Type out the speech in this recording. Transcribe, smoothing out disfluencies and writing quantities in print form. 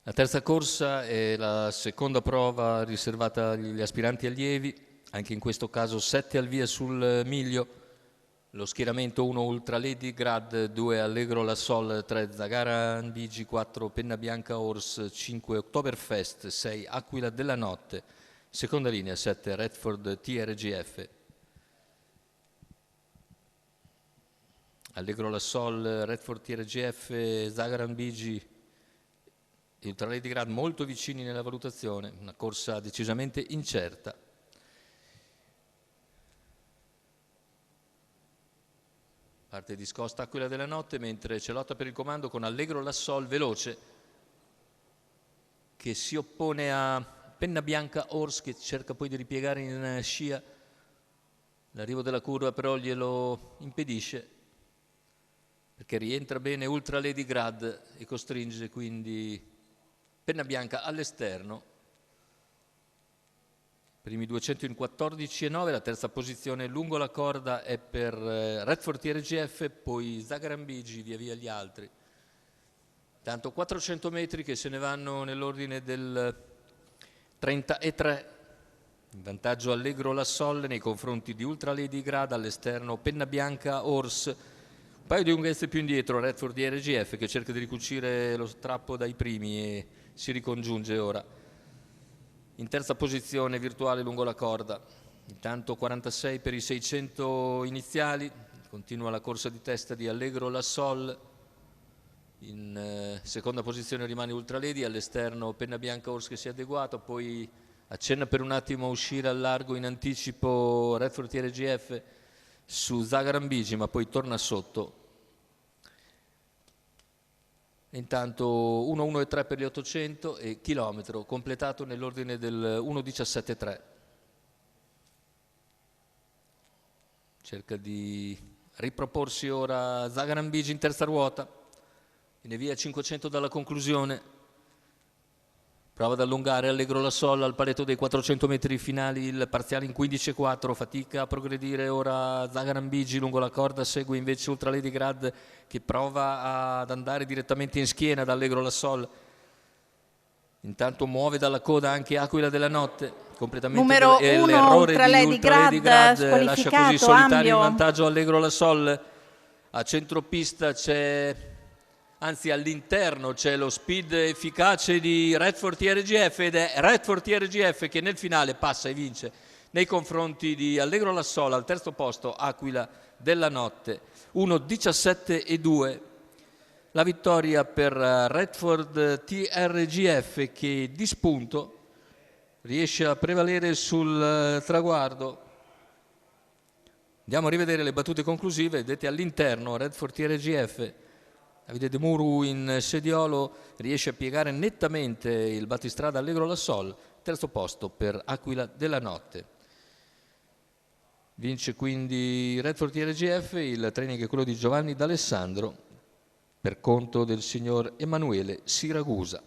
La terza corsa è la seconda prova riservata agli aspiranti allievi, anche in questo caso 7 al via sul miglio. Lo schieramento 1 Ultra Lady Grad, 2 Allegro La Sol, 3 Zagaran Bigi, 4 Penna Bianca Horse, 5 Oktoberfest, 6 Aquila della Notte. Seconda linea 7 Redford TRGF. Allegro La Sol, Redford TRGF, Zagaran Bigi e Ultra Lady Grad molto vicini nella valutazione, una corsa decisamente incerta. Parte discosta Aquila della Notte, mentre c'è lotta per il comando con Allegro La Sol veloce, che si oppone a Penna Bianca Horse, che cerca poi di ripiegare in scia. L'arrivo della curva però glielo impedisce, perché rientra bene Ultra Lady Grad e costringe quindi Penna Bianca all'esterno. Primi 200 in 14,9, la terza posizione lungo la corda è per Redford TRGF, poi Zagaran Bigi, via via gli altri. Tanto 400 metri che se ne vanno nell'ordine del 33. In vantaggio Allegro La Sol nei confronti di Ultra Lady Grad, all'esterno Penna Bianca Horse. Un paio di lunghezze più indietro Redford TRGF, che cerca di ricucire lo strappo dai primi e si ricongiunge ora. In terza posizione virtuale lungo la corda, intanto 46 per i 600 iniziali, continua la corsa di testa di Allegro La Sol, in seconda posizione rimane Ultra Lady, all'esterno Penna Bianca Horse che si è adeguato, poi accenna per un attimo a uscire al largo in anticipo Redford TRGF su Zagaran Bigi, ma poi torna sotto. Intanto 1,1,3 per gli 800 e chilometro completato nell'ordine del 1,17,3. Cerca di riproporsi ora Zagaran Bigi in terza ruota, viene via 500 dalla conclusione. Prova ad allungare Allegro La Sol al paletto dei 400 metri finali, il parziale in 15,4, fatica a progredire ora Zagaran Bigi lungo la corda, segue invece Ultra Lady Grad che prova ad andare direttamente in schiena da Allegro La Sol. Intanto muove dalla coda anche Aquila della Notte, completamente numero 1 l'errore Ultra di Lady Ultra Lady Grad, lascia così solitario in vantaggio Allegro La Sol. A centropista c'è... Anzi all'interno c'è lo speed efficace di Redford TRGF ed è Redford TRGF che nel finale passa e vince nei confronti di Allegro La Sol, al terzo posto Aquila della Notte, 1,17,2. La vittoria per Redford TRGF che di spunto riesce a prevalere sul traguardo. Andiamo a rivedere le battute conclusive, vedete all'interno Redford TRGF. Davide De Muru in sediolo riesce a piegare nettamente il battistrada Allegro La Sol, terzo posto per Aquila della Notte. Vince quindi Redford TRGF, il training è quello di Giovanni D'Alessandro per conto del signor Emanuele Siragusa.